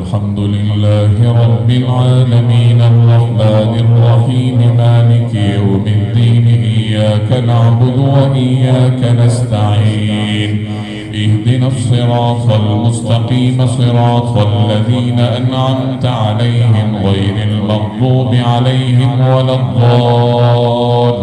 الحمد لله رب العالمين الرحمن الرحيم مالك يوم الدين إياك نعبد وإياك نستعين اهدنا الصراط المستقيم صراط الذين أنعمت عليهم غير المغضوب عليهم ولا الضالين.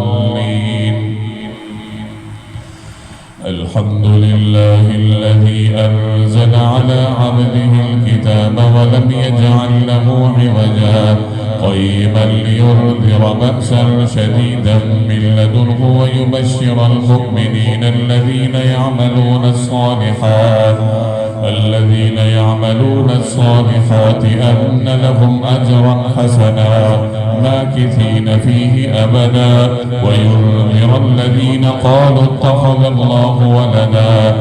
الحمد لله الذي أنزل على عبده الكتاب ولم يجعل له عوجا قيما لينذر بأسا شديدا من لدنه ويبشر المؤمنين الذين يعملون الصالحات أن لهم أجرا حسنا ماكثين فيه أبدا وينذر الذين قالوا اتخذ الله ولدا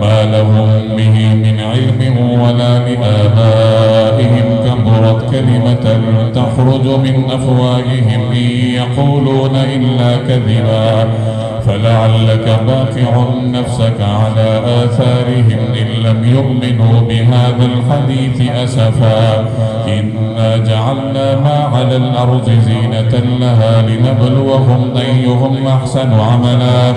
ما لهم به من علم ولا لآبائهم كبرت كلمة تخرج من أفواههم إن يقولون إلا كذبا فلعلك باقع نفسك على آثارهم إن لم يؤمنوا بهذا الحديث أسفا إنا جعلنا ما على الأرض زينة لها لنبلوهم أيهم أحسن عملا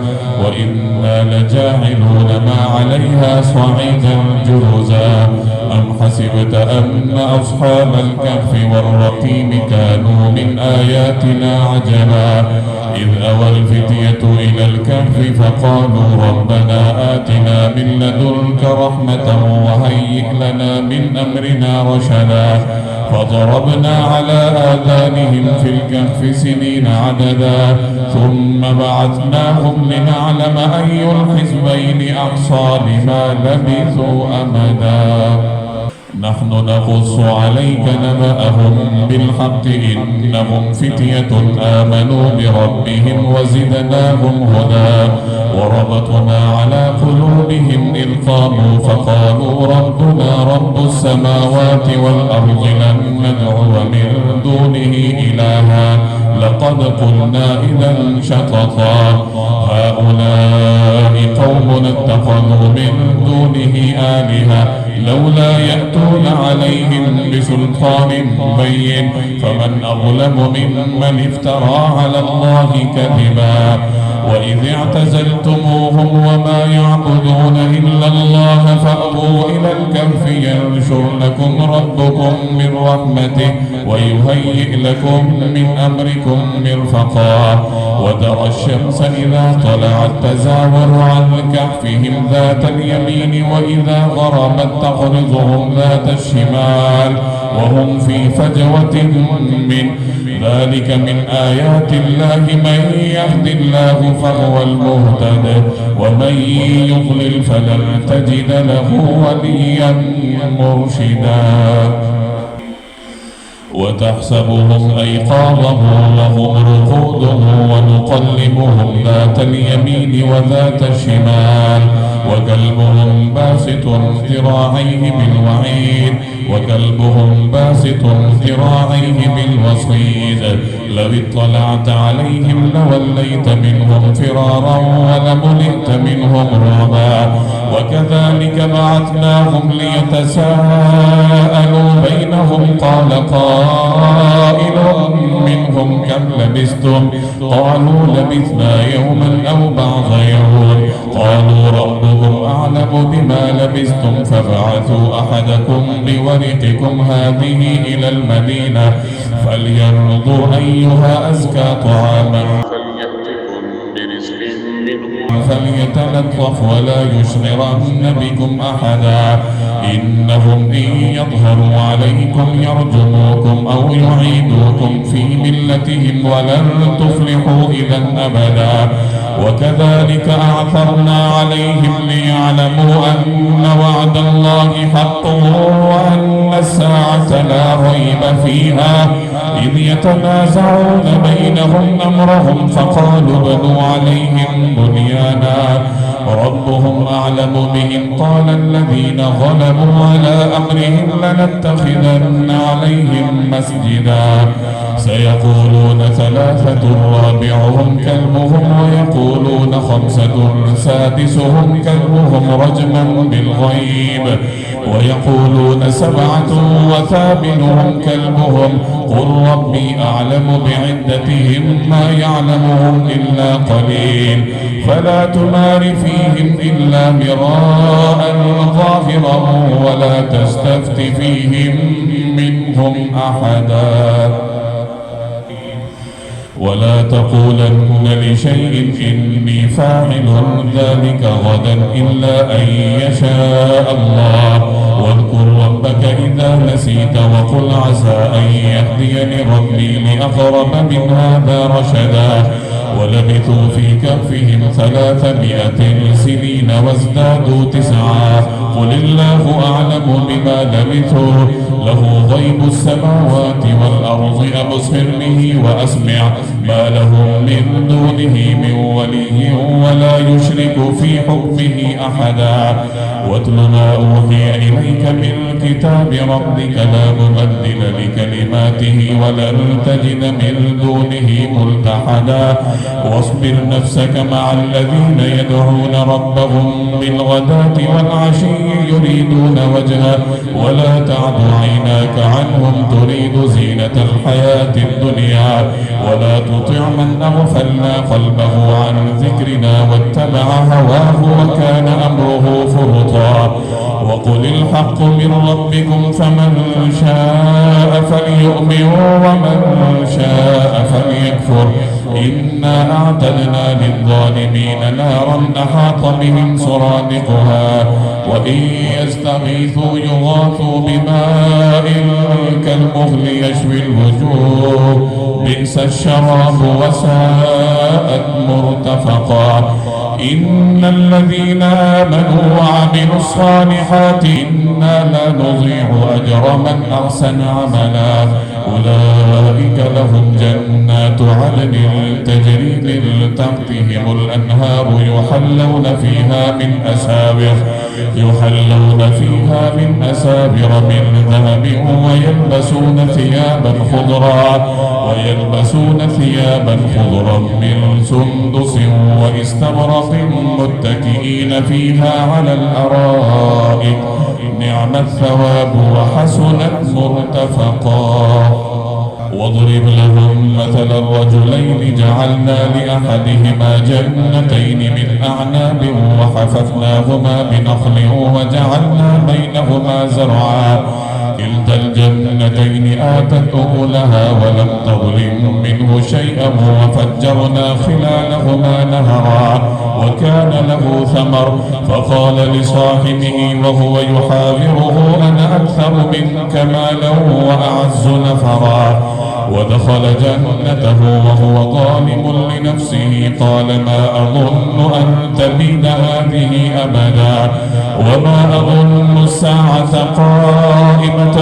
وإنا لجاعلون ما عليها صعيدا جرزا أم حسبت أن أصحاب الكهف والرقيم كانوا من آياتنا عجبا إذ أوى الفتية إلى الكهف فقالوا ربنا آتنا من لدنك رحمة وهيئ لنا من أمرنا رشدا فضربنا على آذانهم في الكهف سنين عددا ثم بعثناهم لنعلم أي الحزبين أحصى لما لبثوا أمدا نحن نقص عليك نبأهم بالحق إنهم فتية آمنوا بربهم وزدناهم هدى وربطنا على قلوبهم إذ قاموا فقالوا ربنا رب السماوات والأرض لن ندعو من دونه إلها لقد قلنا إذا شططا هؤلاء قوم اتخذوا من دونه آلهة لولا يأتون عليهم بسلطان بين فمن أظلم ممن افترى على الله كذبا وإذ اعتزلتموهم وما يعبدون إلا الله فأووا إلى الكهف ينشر لكم ربكم من رحمته ويهيئ لكم من أمركم مرفقا وترى الشمس إذا طلعت تزاور عن كهفهم ذات اليمين وإذا غربت تقرضهم ذات الشمال وهم في فجوة من ذلك من آيات الله من يهد الله فهو المهتد ومن يضلل فلن تجد له وليا مرشدا وتحسبهم أيقاظا وهم رقود ونقلبهم ذات اليمين وذات الشمال وكلبهم باسط ذراعيه بالوعيد بالوصيد لو اطلعت عليهم لوليت منهم فرارا ولملئت منهم رعبا وكذلك بعثناهم ليتساءلوا بينهم قال قائل منهم كم لبثتم قالوا لبثنا يوما أو بعض يوم قالوا ربكم أعلم بما لبثتم فابعثوا أحدكم بورقكم هذه إلى المدينة فلينظر أيها أزكى طعاما فليأتكم برزق منه فليتلطف ولا يشعرن بكم أحدا إنهم إن يظهروا عليكم يرجموكم أو يعيدوكم في ملتهم ولن تفلحوا إذا أبدا وكذلك أعثرنا عليهم ليعلموا أن وعد الله حق وأن الساعة لا ريب فيها إذ يتنازعون بينهم أمرهم فقالوا بنوا عليهم بنيانا ربهم أعلم بهم قال الذين غلبوا على أمرهم لنتخذن عليهم مسجدا سيقولون ثلاثة رابعهم كلبهم ويقولون خمسة سادسهم كلبهم رجما بالغيب ويقولون سبعة وثامنهم كلبهم قل ربي أعلم بعدتهم ما يعلمهم إلا قليل فلا تمار فيهم إلا مراء ظاهرا ولا تستفت فيهم منهم أحدا ولا تقولن لشيء إني فاعل ذلك غدا إلا أن يشاء الله واذكر ربك إذا نسيت وقل عسى أن يهديني ربي لأقرب من هذا رشدا ولبثوا في كهفهم 300 سنين وازدادوا 9 قل الله أعلم بما لبثوا له غيب السماوات والأرض أبصر به وأسمع ما لهم من دونه من ولي ولا يشرك في حكمه أحدا واتل ما أوحي إليك من كتاب ربك لا مبدل لكلماته ولن تجد من دونه ملتحدا واصبر نفسك مع الذين يدعون ربهم بالغداة والعشي يريدون وجهه ولا تعد عيناك عنهم تريد زينة الحياة الدنيا ولا تطع من أغفلنا قلبه عن ذكرنا واتبع هواه وكان أمره فرطا وقل الحق من ربكم فمن شاء فليؤمن ومن شاء فليكفر إنا أعتدنا للظالمين نارا أحاط بهم سرادقها وإن يستغيثوا يغاثوا بماء كالمهل يشوي الوجوه بئس الشراب وساءت مرتفقا إن الذين آمنوا وعملوا الصالحات إنا لا نضيع أجر من أحسن عملا أولئك لهم جنات عدن تجري من تحتهم الأنهار يحلون فيها من أسابر من ذهب ويلبسون ثيابا خضرا من سندس واستبرق متكئين فيها على الأرائك نعم الثواب وحسنت مرتفقا واضرب لهم مثل الرجلين جعلنا لأحدهما جنتين من أعناب وحففناهما بنخل وجعلنا بينهما زرعا كلتا الجنتين آتت أكلها ولم تظلم منه شيئا وفجرنا خلالهما نهرا وكان له ثمر فقال لصاحبه وهو يحاوره أنا أكثر منك مالا وأعز نفرا ودخل جنته وهو ظالم لنفسه قال ما أظن أن تبيد هذه أبدا وما أظن الساعة قائمة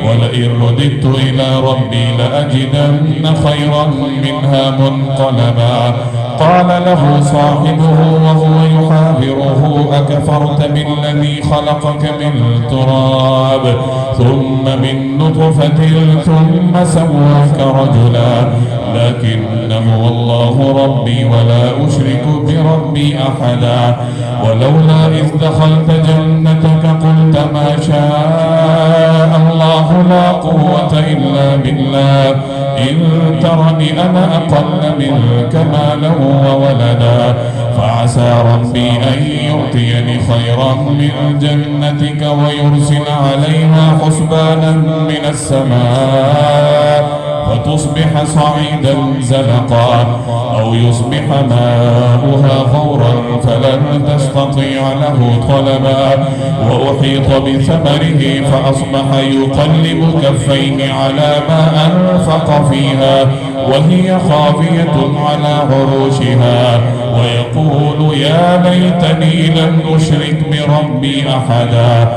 ولئن رددت إلى ربي لأجدن خيرا منها منقلبا قال له صاحبه وهو يحاوره أكفرت بالذي خلقك من تراب ثم من نطفة ثم سواك رجلا لكنه الله ربي ولا أشرك بربي أحدا ولولا إذ دخلت جنتك قلت ما شاء الله لا قوة إلا بالله إن ترني أنا أقل منك مالا وولدا فعسى ربي أن يؤتيني خيرا من جنتك ويرسل عليها حسبانا من السماء فتصبح صعيدا زلقا أو يصبح ماؤها غورا فلن تستطيع له طلبا وأحيط بثمره فأصبح يقلب كفيه على ما أنفق فيها وهي خاوية على عروشها ويقول يا ليتني لم أشرك بربي أحدا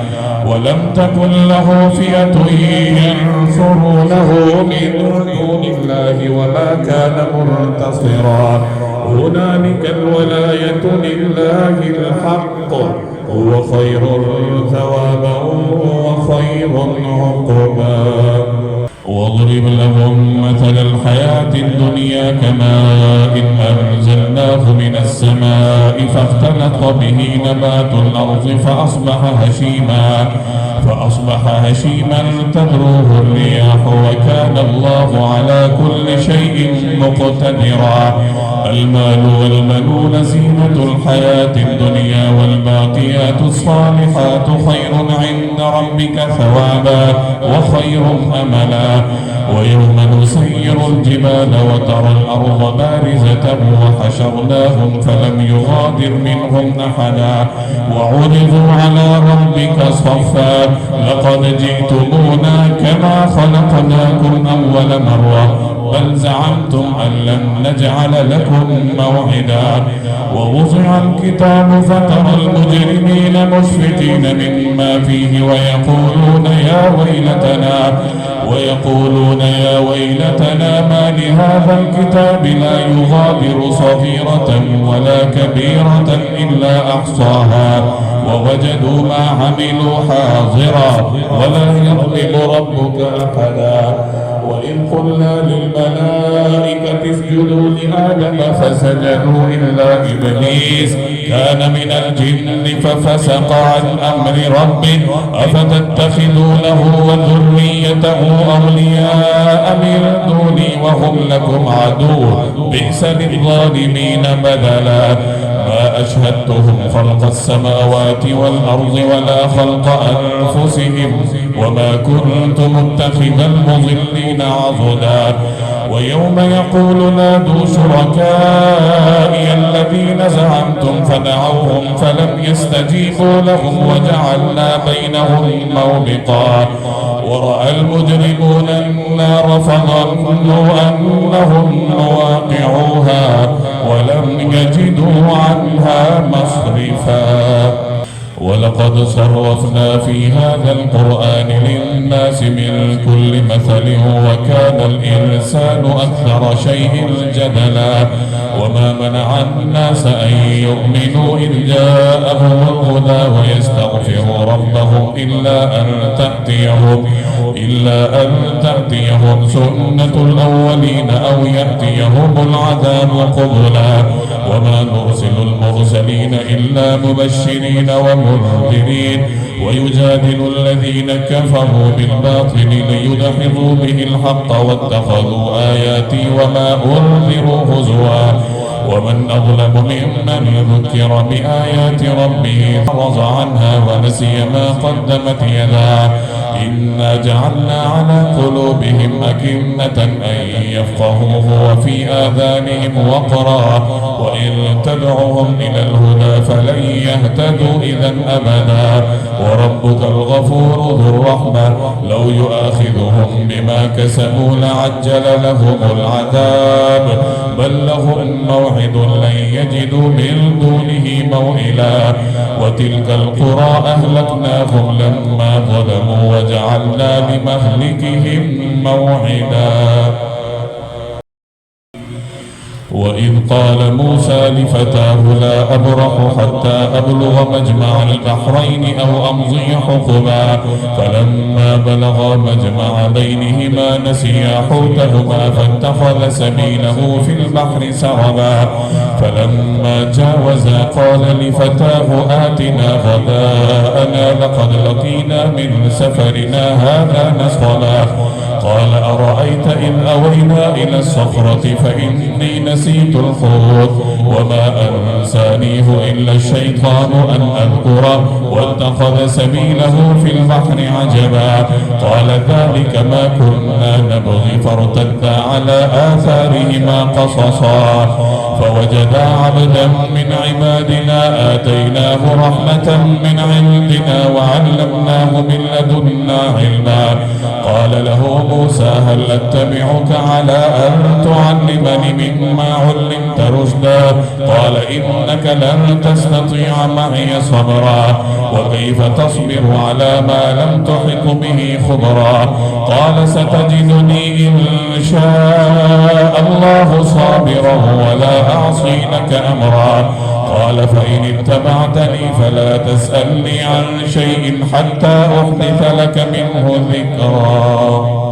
ولم تكن له فئة ينصرونه من دون الله وما كان منتصرا هنالك الولاية لله الحق، هو خير ثوابا وخير عقبا. واضرب لهم مثل الحياة الدنيا كماء أنزلناه من السماء فاختلط به نبات الأرض فأصبح هشيما تذروه الرياح وكان الله على كل شيء مقتدرا. المال والبنون زينة الحياة الدنيا والباقيات الصالحات خير عند ربك ثوابا وخير أملا. ويوم نسير الجبال وترى الأرض بارزة وحشرناهم فلم يغادر منهم أحدا وعرضوا على ربك صفا لقد جئتمونا كما خلقناكم أول مرة بل زعمتم أن لن نجعل لكم موعدا. ووضع الكتاب فترى المجرمين مشفقين مما فيه ويقولون يا ويلتنا ما لهذا الكتاب لا يغادر صغيرة ولا كبيرة إلا أحصاها ووجدوا ما عملوا حاضرا ولا يظلم ربك أحدا. وإذ قلنا للملائكة اسجدوا لآدم فسجدوا إلا إبليس كان من الجن ففسق عن أمر ربه أفتتخذونه وذريته أولياء من دوني وهم لكم عدو بئس للظالمين بدلا. ما أشهدتهم خلق السماوات والأرض ولا خلق أنفسهم وما كنت متخذ المضلين عضدا. ويوم يقول نادوا شركائي الذين زعمتم فدعوهم فلم يستجيبوا لهم وجعلنا بينهم موبقا. ورأى المجرمون النار فظنوا أنهم مواقعوها ولم يجدوا عنها مصرفا. ولقد صرفنا في هذا القرآن للناس من كل مثل وكان الإنسان أكثر شيء جدلا. وما منع الناس أن يؤمنوا إذ جاءهم الهدى ويستغفروا ربهم إلا أن تأتيهم سنة الأولين أو يأتيهم العذاب قبلا. وما نرسل المرسلين إلا مبشرين ومنذرين ويجادل الذين كفروا بالباطل ليدحضوا به الحق واتخذوا آياتي وما أنذروا هزوا. ومن أظلم ممن ذكر بآيات ربه فأعرض عنها ونسي ما قدمت يداه إنا جعلنا على قلوبهم أكنة أن يفقهوه وفي آذانهم وقرا وإن تدعوهم إلى الهدى فلن يهتدوا إذا أبدا. وربك الغفور ذو الرحمة لو يؤاخذهم بما كسبوا لعجل لهم العذاب بل لهم موعد لن يجدوا من دونه موئلا. وتلك القرى أهلكناهم لما ظلموا وجعلنا لمهلكهم موعدا. وإذ قال موسى لفتاه لا أبرح حتى أبلغ مجمع البحرين أو أمضي حقبا فلما بلغا مجمع بينهما نسيا حوتهما فاتخذ سبيله في البحر سربا. فلما جاوزا قال لفتاه آتنا غداءنا لقد لقينا من سفرنا هذا نصبا. قال أرأيت إذ أوينا إلى الصخرة فإني نسيت الحوت وما أنسانيه إلا الشيطان أن أذكره واتخذ سبيله في البحر عجبا. قال ذلك ما كنا نبغي فارتدا على آثارهما قصصا فوجدا عبدا من عبادنا آتيناه رحمة من عندنا وعلمناه من لدنا علما. قال له موسى هل أتبعك على أن تعلمني مما علمت رشدا قال إنك لن تستطيع معي صبرا وكيف تصبر على ما لم تحط به خبرا قال ستجدني إن شاء الله صابرا ولا أعصي لك أمرا قال فإن اتبعتني فلا تسألني عن شيء حتى أحدث لك منه ذكرا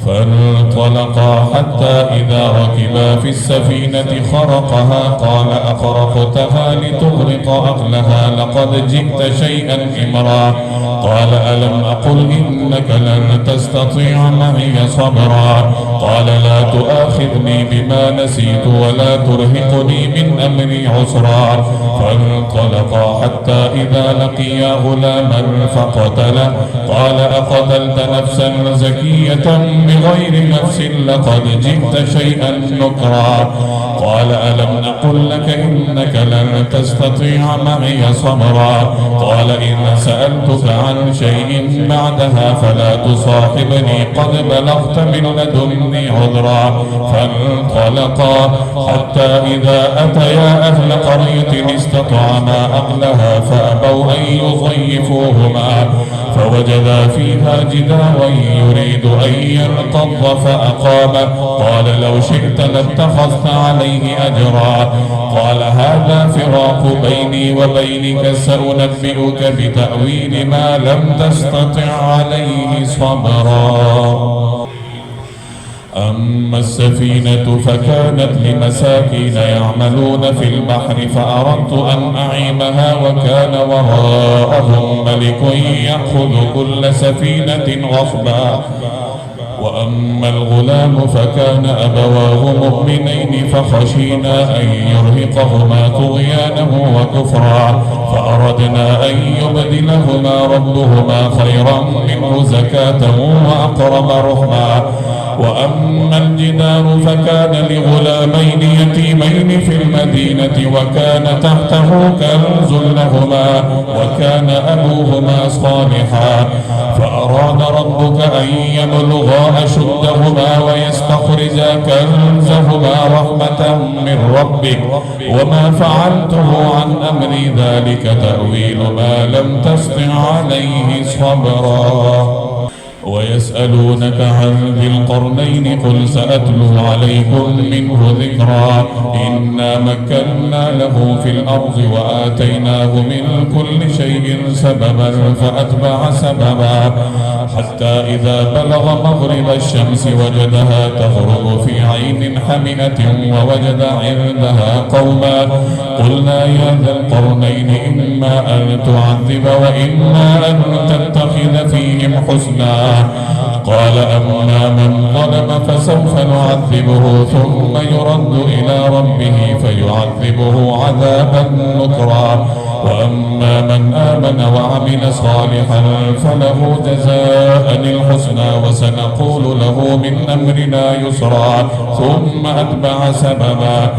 فانطلقا حتى إذا ركبا في السفينة خرقها قال أخرقتها لتغرق أهلها لقد جئت شيئا إمرا قال ألم أقل إنك لن تستطيع معي صبرا قال لا تؤاخذني بما نسيت ولا ترهقني من أمري عسرا فانطلقا حتى إذا لقيا غلاما فقتله قال أقتلت نفسا زكية بغير نفس لقد جئت شيئا نكرا قال ألم نقل لك إنك لن تستطيع معي صبرا قال إن سألتك عن شيء بعدها فلا تصاحبني قد بلغت من لدني عذرا فانطلقا حتى إذا أتيا أهل قرية استطعما أهلها فأبوا أن يضيفوهما فوجدا فيها جدارا يريد أن ينقض فأقام قال لو شئت لاتخذت عليه أجرا قال هذا فراق بيني وبينك سأنبئك بتأويل ما لم تستطع عليه صبرا أما السفينة فكانت لمساكين يعملون في البحر فأردت أن أعيبها وكان وراءهم ملك يأخذ كل سفينة غصبا وأما الغلام فكان أبواه مؤمنين فخشينا أن يرهقهما طغيانا وكفرا فأردنا أن يبدلهما ربهما خيرا منه زكاة وأقرب رحما وأما الجدار فكان لغلامين يتيمين في المدينة وكان تحته كنز لهما وكان أبوهما صالحا فأراد ربك أن يبلغا أشدهما ويستخرجا كنزهما رحمة من ربك وما فعلته عن أمري ذلك تأويل ما لم تستطع عليه صبرا ويسألونك عن ذي القرنين قل سأتلو عليكم منه ذكرا إنا مكنا له في الأرض وآتيناه من كل شيء سببا فأتبع سببا حتى إذا بلغ مغرب الشمس وجدها تغرب في عين حمئة ووجد عندها قوما قلنا يا ذا القرنين إما أن تعذب وإما أن تتخذ فيهم حسنا قال أما من ظلم فسوف نعذبه ثم يرد إلى ربه فيعذبه عذابا نكرا وأما من آمن وعمل صالحا فله جزاء الحسنى وسنقول له من أمرنا يسرا ثم أتبع سببا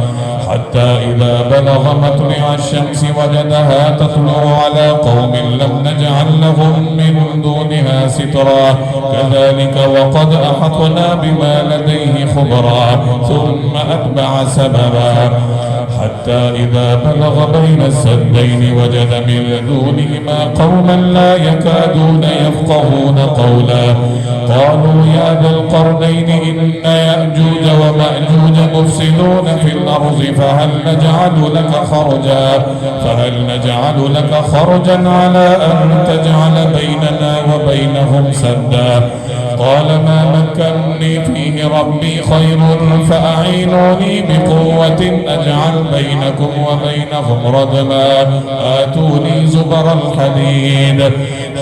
حتى إذا بلغ مطلع الشمس وجدها تطلع على قوم لم نجعل لهم من دونها سترا كذلك وقد أحطنا بما لديه خبرا ثم أتبع سببا حتى إذا بلغ بين السدين وجد من دونهما قوما لا يكادون يفقهون قولا قالوا يا ذا القرنين إن يأجوج ومأجوج مفسدون في الأرض فهل نجعل لك خرجا على أن تجعل بيننا وبينهم سدا قال ما مكنني فيه ربي خير فأعينوني بقوة أجعل بينكم وبينهم ردما آتوني زبر الحديد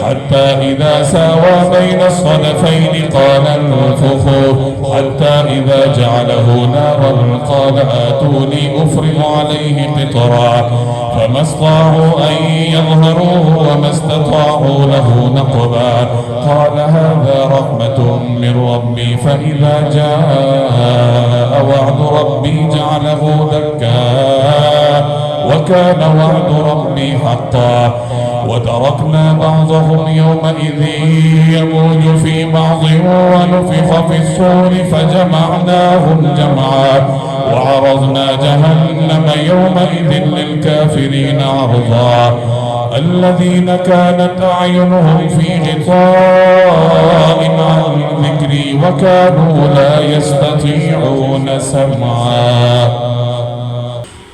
حتى إذا ساوى بين الصدفين قال انفخوا حتى إذا جعله نارا قال آتوني أفرغ عليه قطرا فما استطاعوا أن يظهروه وما استطاعوا له نقبا قال هذا رحمة من ربي فإذا جاء وعد ربي جعله دكا وكان وعد ربي حقا. وتركنا بعضهم يومئذ يموج في بعض ونفخ في الصور فجمعناهم جمعا وعرضنا جهنم يومئذ للكافرين عرضا. الذين كانت أعينهم في غطاء عن ذكري وكانوا لا يستطيعون سمعا.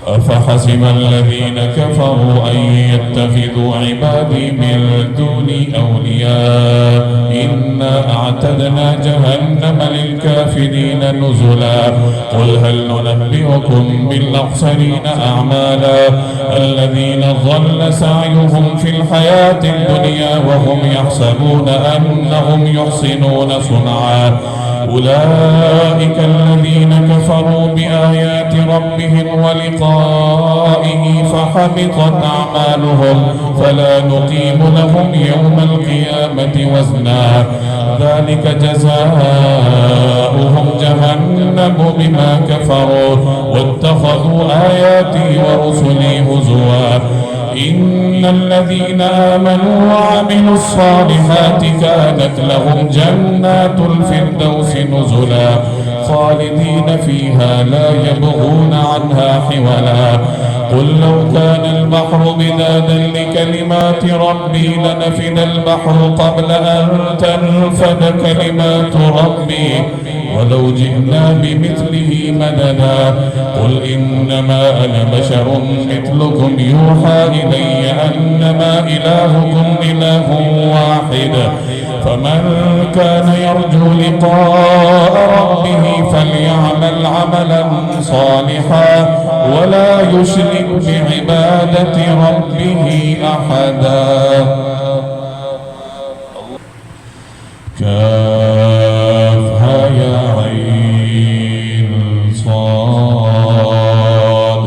أفحسب الذين كفروا أن يتخذوا عبادي من دوني أولياء إنا أعتدنا جهنم للكافرين نزلا. قل هل ننبئكم بالأخسرين أعمالا الذين ضل سعيهم في الحياة الدنيا وهم يحسبون أنهم يحسنون صنعا. أولئك الذين كفروا بآيات ربهم ولقائه فحبطت أعمالهم فلا نقيم لهم يوم القيامة وزنا. ذلك جزاؤهم جهنم بما كفروا واتخذوا آياتي ورسلي هزوا. إن الذين آمنوا وعملوا الصالحات كانت لهم جنات الفردوس نزلا خالدين فيها لا يبغون عنها حولا. قل لو كان البحر بدادا لكلمات ربي لنفد البحر قبل أن تنفد كلمات ربي ولو جئنا بمثله مددا. قل إنما أنا بشر مثلكم يوحى إلي أنما إلهكم إله واحد فمن كان يرجو لقاء ربه فليعمل عملا صالحا ولا يشرك بعبادة ربه أحدا. كافها يا عين صاد.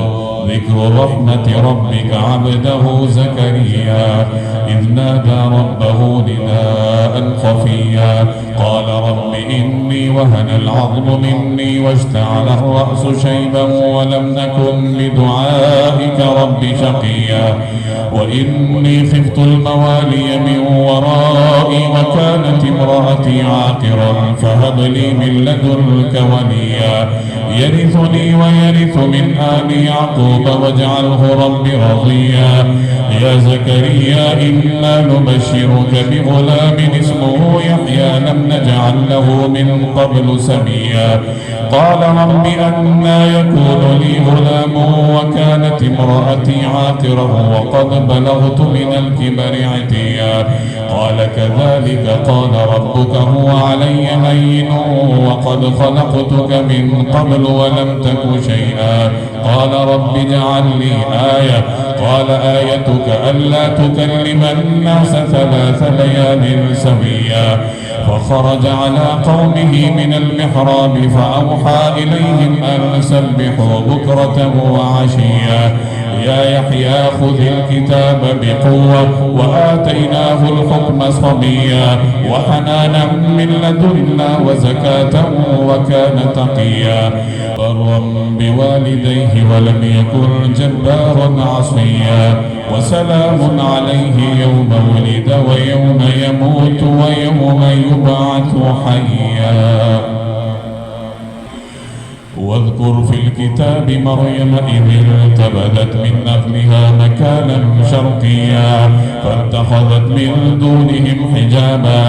ذكر رحمة ربك عبده زكريا إذ نادى ربه نداء خفيا قال رب إني وهن العظم مني واشتعل الرأس شيبا ولم نكن بدعائك رب شقيا وإني خفت الموالي من ورائي وكانت امرأتي عاقرا فهب لي من لدنك وليا يرثني ويرث من آل يعقوب واجعله رب رضيا. يا زكريا إنا نبشرك بغلام اسمه يحيى لم نجعل له من قبل سميا. قال رب أنى يكون لي غلام وكانت امرأتي عاقرا وقد بلغت من الكبر عتيا. قال كذلك قال ربك هو علي هين وقد خلقتك من قبل ولم تك شيئا. قال رب اجعل لي آية. قال آيتك ألا تكلم الناس 3 ليال سويا. فخرج على قومه من المحراب فأوحى إليهم أن سبحوا بكرة وعشيا. يا يحيى خذ الكتاب بقوة وآتيناه الحكم صبيا وحنانا من لدنا وزكاة وكان تقيا برا بوالديه ولم يكن جبارا عصيا. وسلام عليه يوم ولد ويوم يموت ويوم يبعث حيا. واذكر في الكتاب مريم إذ انتبذت من أهلها مكانا شرقيا فاتخذت من دونهم حجابا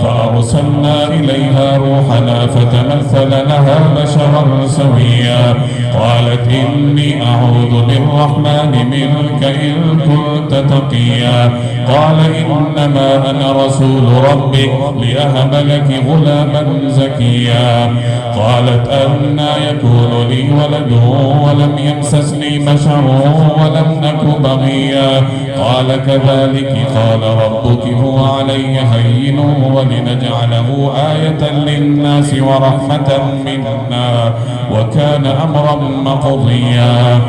فأرسلنا إليها روحنا فتمثل لها بشرا سويا. قالت إني أعوذ بالرحمن منك إن كنت تقيا. قال إنما أنا رسول ربك لأهب لك غلاما زكيا. قالت أنى يكون لي ولد ولم يمسسني بشر ولم نك بغيا. قال كذلك قال ربك هو علي هين ولنجعله آية للناس ورحمة منا وكان أمرا مقضيا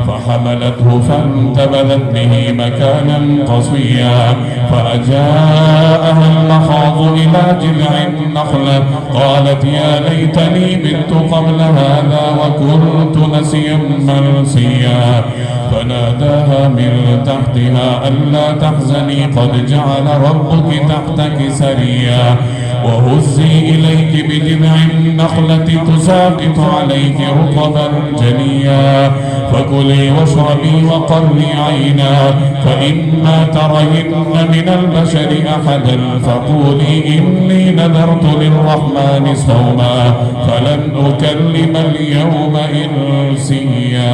فحملته فانتبذت به مكانا قصيا فأجاءها المخاض إلى جذع النخلة قالت يا ليتني مت قبل هذا وكنت نسيا منسيا فناداها من تحتها ألا تحزني قد جعل ربك تحتك سريا وهزي إليك بجذع النخلة تساقط عليك رطبا جنيا فكلي واشربي وقري عينا فإما ترين من البشر أحدا فقولي إني نذرت للرحمن صوما فلن أكلم اليوم إنسيا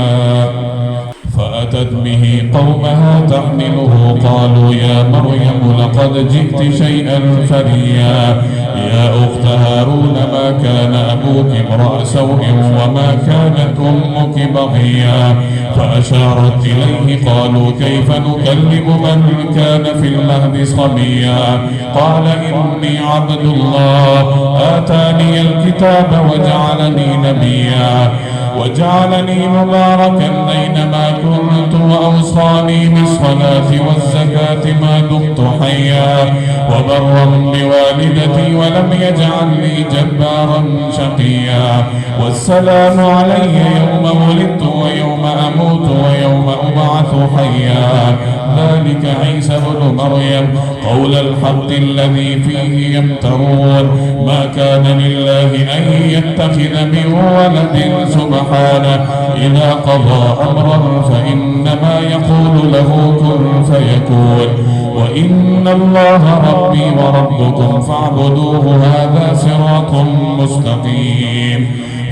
فأتت به قومها تحمله قالوا يا مريم لقد جئت شيئا فريا يا أخت هارون ما كان أبوك امرأ سوء وما كانت أمك بغيا فأشارت إليه قالوا كيف نكلم من كان في المهد صبيا قال إني عبد الله آتاني الكتاب وجعلني نبيا وجعلني مباركا أينما كنت وأوصاني بالصلاة والزكاة ما دمت حيا وبرا بوالدتي ولم يجعلني جبارا شقيا والسلام علي يوم ولدت ويوم أموت ويوم أبعث حيا ذلك عيسى بن مريم قول الحق الذي فيه يمترون ما كان لله أن يتخذ من ولد سبحانه إذا قضى أمرا فإنما يقول له كن فيكون وإن الله ربي وربكم فاعبدوه هذا صراط مستقيم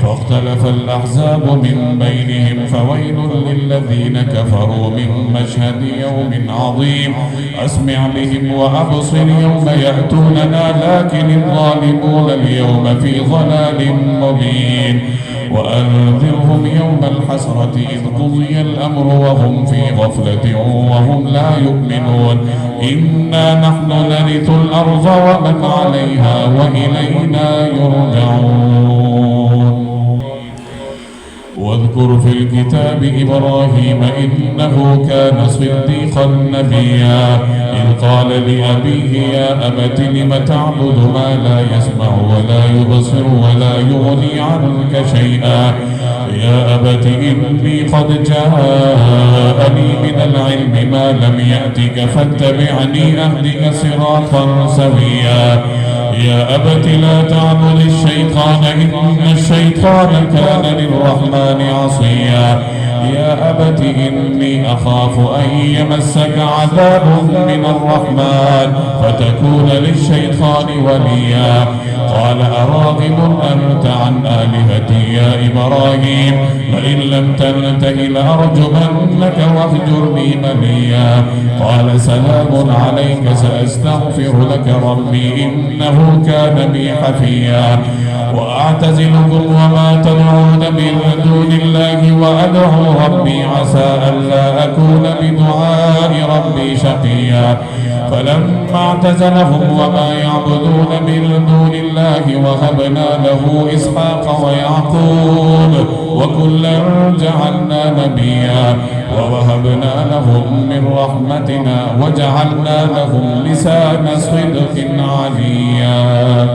فاختلف الأحزاب من بينهم فويل للذين كفروا من مشهد يوم عظيم أسمع بهم وأبصر يوم يأتوننا لكن الظالمون اليوم في ضلال مبين وأنذرهم يوم الحسرة إذ قضي الأمر وهم في غفلة وهم لا يؤمنون إنا نحن نرث الأرض ومن عليها وإلينا يرجعون واذكر في الكتاب إبراهيم إنه كان صديقا نبيا إذ قال لأبيه يا أبت لم تعبد ما لا يسمع ولا يبصر ولا يغني عنك شيئا يا أبت إني قد جاءني من العلم ما لم يأتك فاتبعني أهدك صراطا سويا يا أبت لا تعبد الشيطان إن الشيطان كان للرحمن عصيا يا أبت إني أخاف أن يمسك عذاب من الرحمن فتكون للشيطان وليا قال أراغب أنت عن آلهتي يا إبراهيم لئن لم تنته لأرجمنك واهجرني مليا قال سلام عليك سأستغفر لك ربي إنه كان بي حفيا وأعتزلكم وما تدعون من دون الله وأدعو ربي عسى ألا أكون بدعاء ربي شقيا فلما اعتزلهم وما يعبدون من دون الله وهبنا له إسحاق ويعقوب وكلا جعلنا نبيا ووهبنا لهم من رحمتنا وجعلنا لهم لسان صدق عليا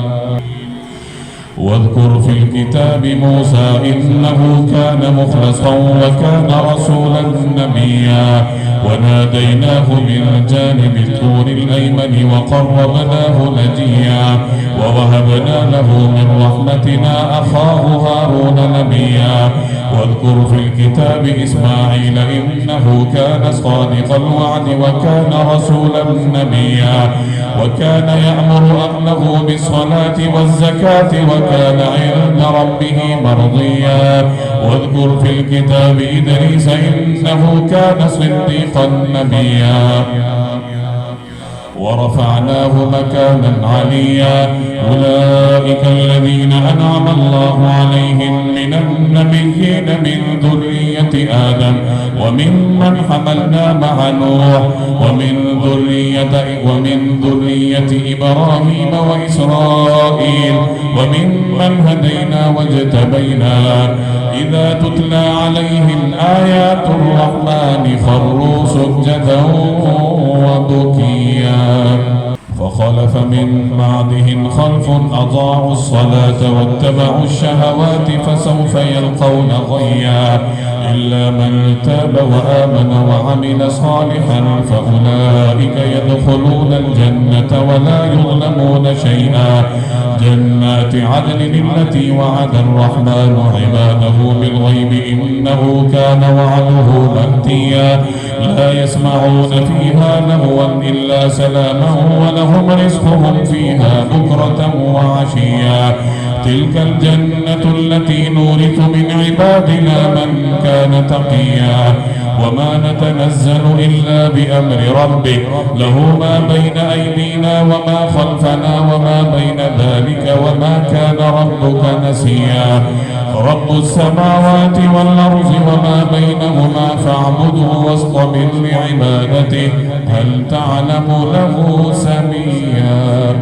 واذكر في الكتاب موسى إنه كان مخلصا وكان رسولا نبيا وناديناه من جانب الطور الأيمن وقربناه نجيا ووهبنا له من رحمتنا أخاه هارون نبيا واذكر في الكتاب إسماعيل إنه كان صادق الوعد وكان رسولا نبيا وكان يأمر أهله بالصلاة والزكاة وكان عند ربه مرضيا واذكر في الكتاب إدريس إنه كان صديقا نبيا ورفعناه مكانا عليا أولئك الذين أنعم الله عليهم من النبيين من ذرية ذرية آدم وممن حملنا مع نوح ومن ذرية إبراهيم وإسرائيل وممن هدينا واجتبينا إذا تتلى عليهم آيات الرحمن خروا سجدا وبكيا فخلف من بعدهم خلف أضاعوا الصلاة واتبعوا الشهوات فسوف يلقون غيا إلا من تاب وآمن وعمل صالحا فأولئك يدخلون الجنة ولا يظلمون شيئا جنات عدن التي وعد الرحمن عباده بالغيب إنه كان وعده مأتيا لا يسمعون فيها لغوا إلا سلاما ولهم رزقهم فيها بكرة وعشيا تلك الجنة التي نورث من عبادنا من كان تقيا وما نتنزل إلا بأمر ربك له ما بين أيدينا وما خلفنا وما بين ذلك وما كان ربك نسيا رب السماوات والأرض وما بينهما فاعبده واصطبر لعبادته هل تعلم له سميا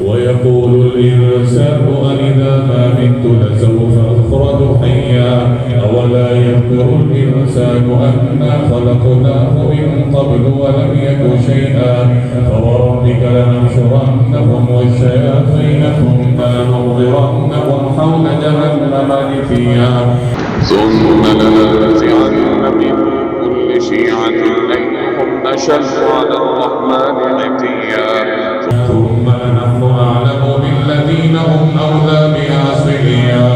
ويقول الإنسان أإذا ما مت لسوف أخرج حيا أولا يذكر الإنسان أنا خلقناه من قبل ولم يك شيئا فوربك لنحشرنهم والشياطين ثم لنحضرنهم حول جهنم جثيا ثم لننزعن من كل شيعة أيهم أشد على الرحمن عتيا ثم لنحن أعلم بالذين هم أولى بها صليا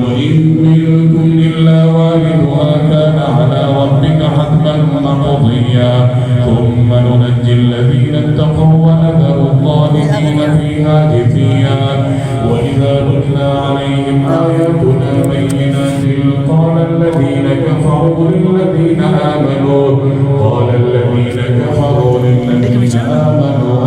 وإن منكم إلا واردها كان على ربك حتما مقضيا ثم ننجي الذين اتقوا ونذر الظالمين فيها جثيا وإذا تتلى عليهم آياتنا بينات قال الذين كفروا للذين آمنوا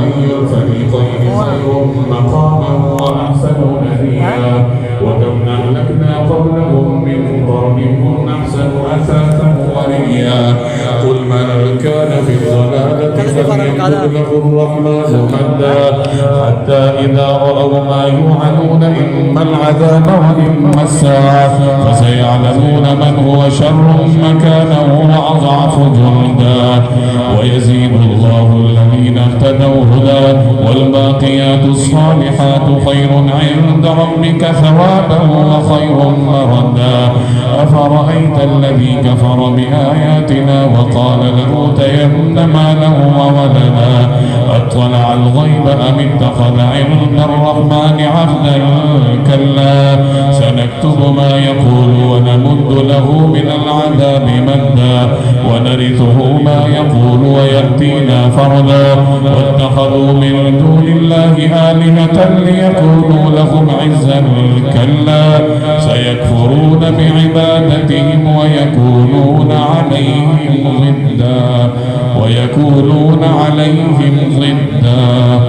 أي الفريقين خير مقاما وأحسن نديا وكم أهلكنا قبلهم من قرن هم أحسن أثاثا ورئيا قل من كان في الضلالة فليمدد له الرحمن مدا حتى إذا رأوا ما يوعدون إما العذاب وإما الساعة فسيعلمون من هو شر مكانا وأضعف جندا ويزيد الله الذين اهتدوا هدى والباقيات الصالحات خير عند ربك ثوابا وخير مردا أفرأيت الذي كفر بآياتنا وقال لأوتين مالا وولدا أطلع الغيب أم اتخذ عند الرحمن عهدا كلا سنكتب ما يقول ونمد له من العذاب مدا ونرثه ما يقول ويأتينا فردا واتخذوا من دون الله آلهة ليكونوا لهم عزا كلا سيكفرون بعبادتهم ويكونون عليهم ضدا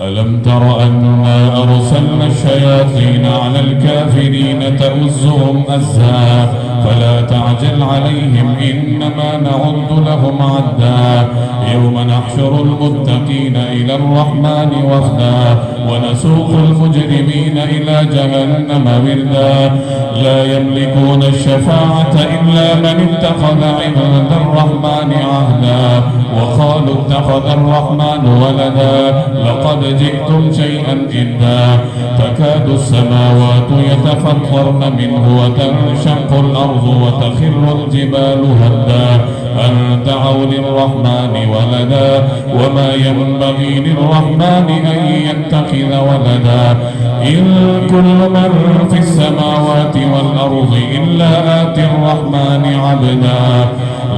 ألم تر أنا أرسلنا الشياطين على الكافرين تؤزهم أزا فلا تعجل عليهم إنما نعد لهم عدا يوم نحشر المتقين إلى الرحمن وفدا ونسوق المجرمين إلى جهنم وردا لا يملكون الشفاعة إلا من اتخذ عند الرحمن عهدا وقالوا اتخذ الرحمن ولدا لقد جئتم شيئا إدا تكاد السماوات يتفطرن منه وتنشق الأرض وتخر الجبال هدا أن دعوا للرحمن ولدا وما ينبغي للرحمن أن يتخذ ولدا إن كل من في السماوات والأرض إلا آتي الرحمن عبدا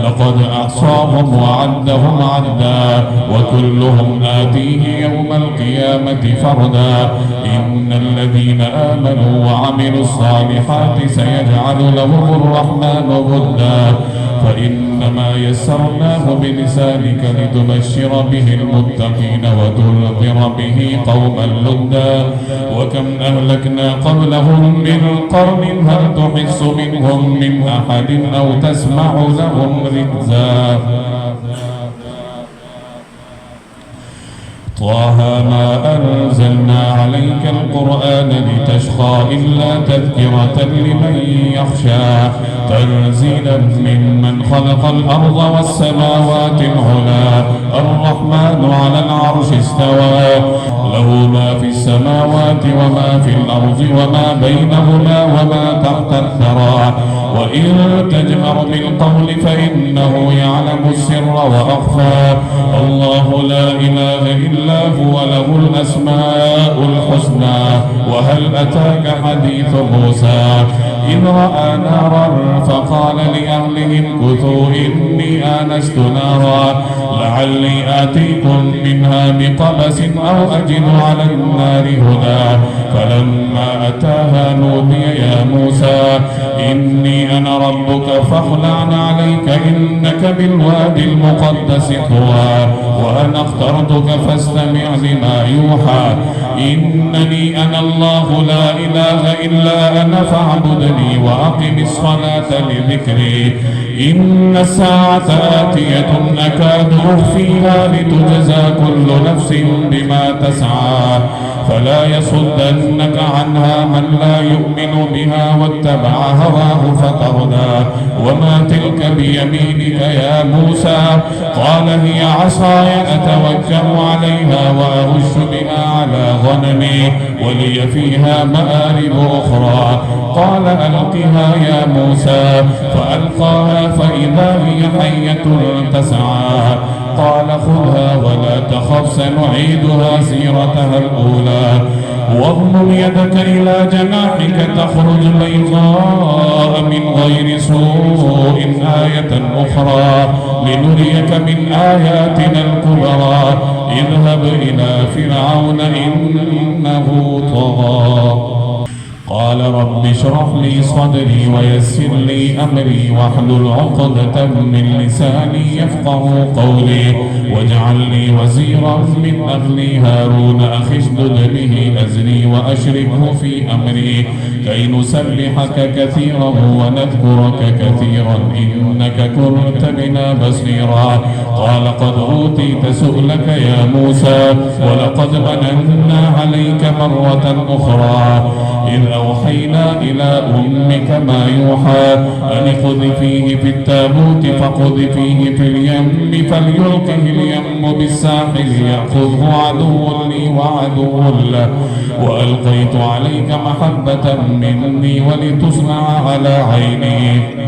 لقد أحصاهم وعدهم عدا وكلهم آتيه يوم القيامة فردا إن الذين آمنوا وعملوا الصالحات سيجعل لهم الرحمن ودا فإنما يسرناه بلسانك لتبشر به المتقين وتنذر به قوما لدا وكم أهلكنا قبلهم من قرن هل تحس منهم من أحد أو تسمع لهم ركزا طه ما أنزلنا عليك القرآن لتشقى إلا تذكرة لمن يخشى تنزيلا ممن خلق الأرض والسماوات العلى الرحمن على العرش استوى له ما في السماوات وما في الأرض وما بينهما وما تحت الثرى وإن تجهر بالقول فإنه يعلم السر وأخفى الله لا إله إلا هو له الأسماء الحسنى وهل أتاك حديث موسى إذ رأى نارا فقال لأهلهم كثوا إني آنست نارا لعلي آتيكم منها بقبس أو أجد على النار هدى فلما أتاها نودي يا موسى إني أنا ربك فاخلع عليك إنك بالوادي المقدس طوى وأنا اخترتك فاستمع لما يوحى إنني أنا الله لا إله إلا أنا فاعبدني وأقم الصلاة لذكري إن الساعة آتية أكاد أخفيها لتجزى كل نفس بما تسعى فلا يصدنك عنها من لا يؤمن بها واتبع هواه فتردى وما تلك بيمينك يا موسى قال هي عصاي أتوكل عليها وأهش بها على غنمي ولي فيها مآرب أخرى قال ألقها يا موسى فألقاها فإذا هي حية تسعى قال خذها ولا تخف سنعيدها سيرتها الأولى واضمم يدك إلى جناحك تخرج بيضاء من غير سوء آية أخرى لنريك من آياتنا الكبرى اذهب إلى فرعون إنه طغى قال رب اشرح لي صدري ويسر لي أمري واحلل عقدة من لساني يفقه قولي واجعل لي وزيرا من أهلي هارون أخي اشدد به أزري وأشركه في أمري كي نسبحك كثيرا ونذكرك كثيرا إنك كنت بنا بصيرا قال قد أوتيت سؤلك يا موسى ولقد مننا عليك مرة أخرى إذ أوحينا إلى أمك ما يوحى أن اقذفيه في التابوت فاقذفيه في اليم فليلقه اليم بالساحل يأخذه عدو لي وعدو له وألقيت عليك محبة مني ولتصنع على عيني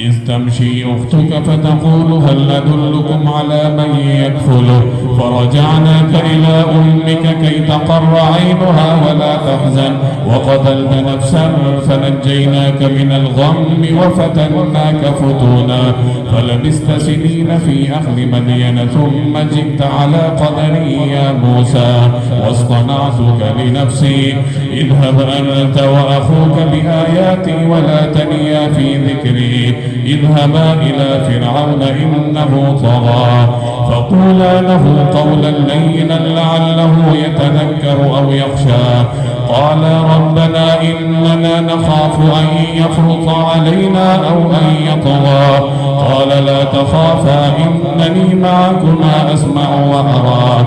إذ تمشي أختك فتقول هل أدلكم على من يكفله فرجعناك إلى أمك كي تقر عينها ولا تحزن وقتلت نفسا فنجيناك من الغم وفتناك فتونا فلبست سنين في أهل مدين ثم جئت على قدري يا موسى واصطنعتك لنفسي اذهب أنت وأخوك بآياتي ولا تنيا في ذكري اذهبا إلى فرعون إنه طغى فقولا له قولا لينا لعله يتذكر أو يخشى قال ربنا إننا نخاف أن يفرط علينا أو أن يطغى قال لا تخافا إنني معكما أسمع وأرى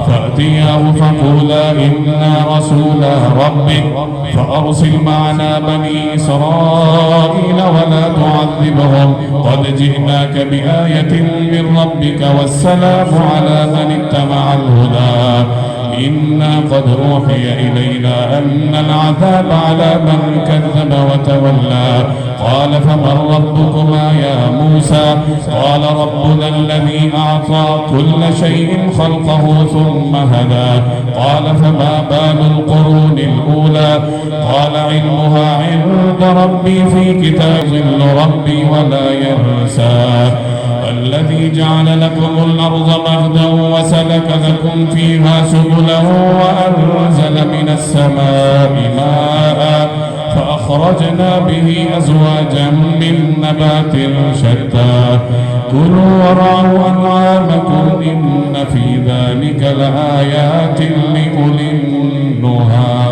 فأتياه فقولا إنا رسولا ربك فأرسل معنا بني إسرائيل ولا تعذبهم قد جئناك بآية من ربك والسلام على من اتبع الهدى إنا قد أوحي إلينا أن العذاب على من كذب وتولى قال فمن ربكما يا موسى قال ربنا الذي أعطى كل شيء خلقه ثم هدى قال فما بال القرون الأولى قال علمها عند ربي في كتاب ظل ربي ولا ينسى الذي جعل لكم الأرض مهدا وسلك لكم فيها سبلا وأنزل من السماء ماء فأخرجنا به أزواجا من نبات شتى كلوا وارعوا أنعامكم إن في ذلك لآيات لأولي النهى